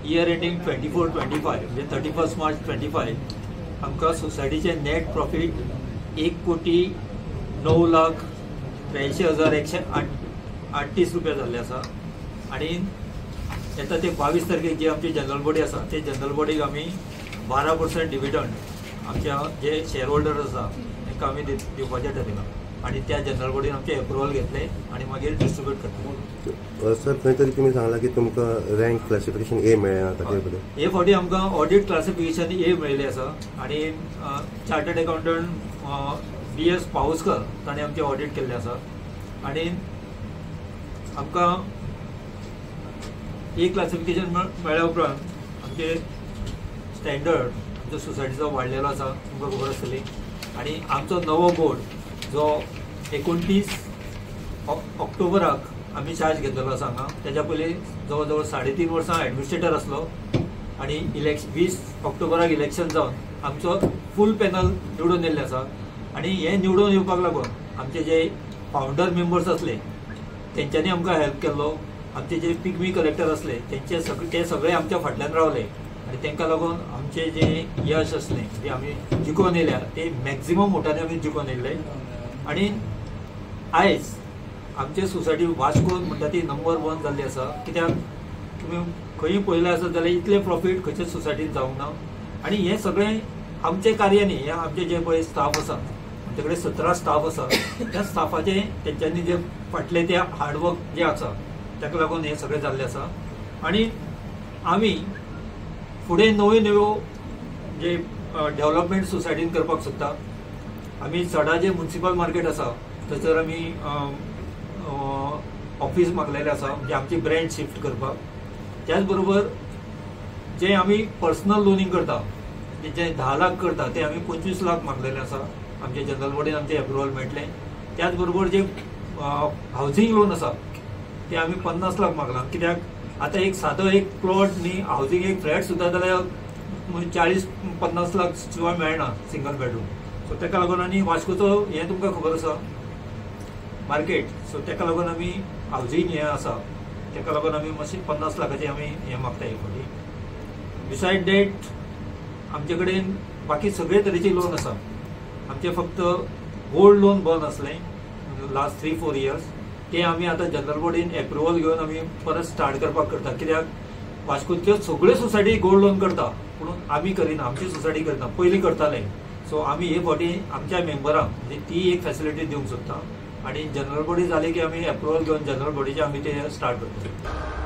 Year ending 24-25 म्हणजे 31 मार्च 25 आमकां सोसायटीचे नेट प्रॉफिट 1,09,83,138 रुपया जाल्ले आसा। आणि येता ते 22 तारखेक जी आमची जनरल बॉडी आसा ते जनरल बॉडीक आमी 12% डिविडंड आमच्या जे शेअर होल्डर आसा तांकां आमी दिवपाचें ठरयलां आणि त्या जनरल बॉडीन आमचे एप्रुवल घेतले आणि मागीर डिस्ट्रीब्यूट करतले। सर खंय तरी तुमी सांगला की तुमकां रँक क्लासिफिकेशन ए मेळ्ळा ताचे बद्दल हे फावटी आमकां ऑडिट क्लासिफिकेशन ए मेळिल्लें आसा आणि चार्टर्ड अकाउंटंट DS पावसकर ताणें आमचें ऑडिट केल्लें आसा आणि आमकां ए क्लासिफिकेशन मेळ्ळ्या उपरांत आमचे स्टँडर्ड आमच्या सोसायटीचो वाडलेलो आसा तुमकां खबर आसतली। आणि आमचो नवो बोर्ड जो 29 ऑक्टोबराक आमी चार्ज घेतलेलो आसा हांगा, त्याच्या पयलीं जवळ जवळ 3.5 वर्सां एडमिनिस्ट्रेटर आसलो आणि 20 ऑक्टोबराक इलेक्शन जावन आमचो फूल पॅनल निवडून येयल्ले आसा। आणि हे निवडून येवपाक लागून आमचे जे फाउंडर मेंबर्स असले तेंच्यांनी आमकां हेल्प केल्लो, आमचे जे पिगमी कलेक्टर असले ते सगळे आमच्या फाटल्यान रावले आणि तांकां लागून आमचे जे यश असलें जे आमी जिखून येयल्या ते मॅक्झिमम वोटांनी आमी जिखून येयल्ले। आणि आयज आमचे सोसायटी वास्को म्हणटा ती नंबर 1 जाल्ली आसा, कित्याक तुमी खंय पळयलें आसत जाल्यार इतले प्रॉफिट खंयच्याच सोसायटीन जावंक ना। आणि हे सगळें आमचे कार्य न्ही, हे आमचे जे पळय स्टाफ आसा आमचे कडेन 17 स्टाफ आसा त्या स्टाफाचे तेंच्यांनी जे फाटले ते हार्डवर्क जे आसा ताका लागून हे सगळें जाल्लें आसा। आणि आमी फुडें नव्यो नव्यो जे डेव्हलपमेंट सोसायटीन करपाक सोदता। आमी सडा जे म्युनिसिपल मार्केट आसा थंयसर आमी ऑफिस मागलेलें आसा, म्हणजे आमची ब्रँड शिफ्ट करपाक। त्याच बरोबर जे आमी पर्सनल लोनिंग करता जे 10 लाख करता ते आमी 25 लाख मागलेले आसा, आमचे जनरल बॉडीन आमचे एप्रुवल मेळटलें। त्याच बरोबर जे हावजिंग लोन आसा ते आमी 50 लाख मागला, कित्याक आतां एक सादो एक प्लॉट न्ही हावजिंग एक फ्लॅट सुद्दां जाल्यार 40-50 लाख शिवाय मेळना सिंगल बेडरूम। सो ताका लागून आनी वास्कोचो हें तुमकां खबर आसा मार्केट, सो ताका लागून आमी हावजिंग हें आसा ताका लागून आमी मातशी 50 लाखाची आमी हें मागता एक फावटी। बिसायड डॅट आमचे कडेन बाकी सगळे तरेची लोन आसा। आमचे फक्त गोल्ड लोन बंद आसलें लास्ट 3-4 इयर्स, ते आमी आतां जनरल बॉडीन एप्रुवल घेवन आमी परत स्टार्ट करपाक करता, कित्याक वास्कोच्यो सगळ्यो सोसायटी गोल्ड लोन करता पूण आमी करिना, आमची सोसायटी करता, पयलीं करताले। सो आमी हे फावटी आमच्या मेंबरांक म्हणजे ती एक फॅसिलिटी दिवंक सोदता आणि जनरल बॉडी जाली की आमी एप्रुवल घेवन जनरल बॉडीचे आमी ते स्टार्ट करता।